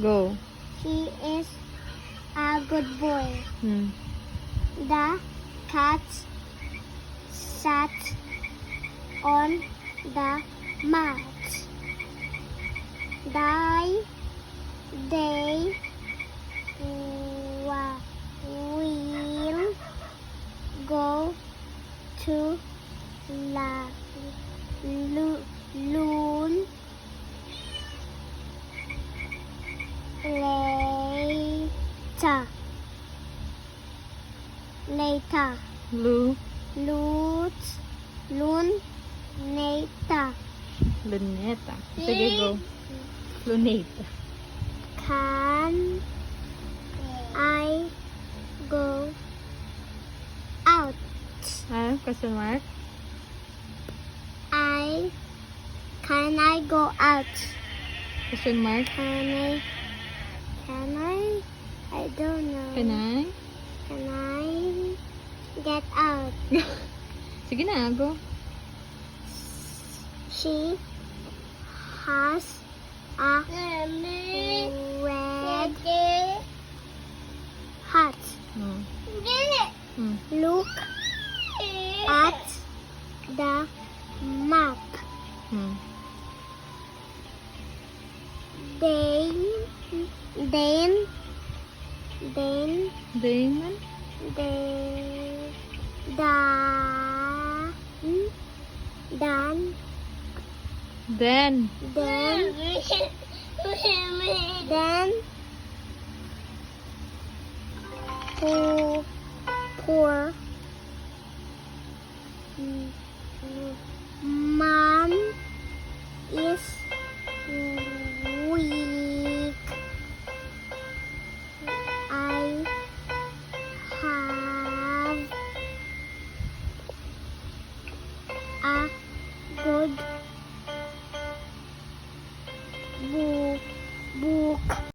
Go. He is a good boy. Hmm. The cat sat on the mat. They will go to la loon later. Lu. Luneta. Luneta. Sige, go. Luneta. Can I go out? Question mark? Can I go out? Question mark? Can I? I don't know. Can I? Can I get out? Sige na, go. She has a red hat. Hmm. Hmm. Look at the map. Hmm. Damon? Then poor mom is weak. I have a good book.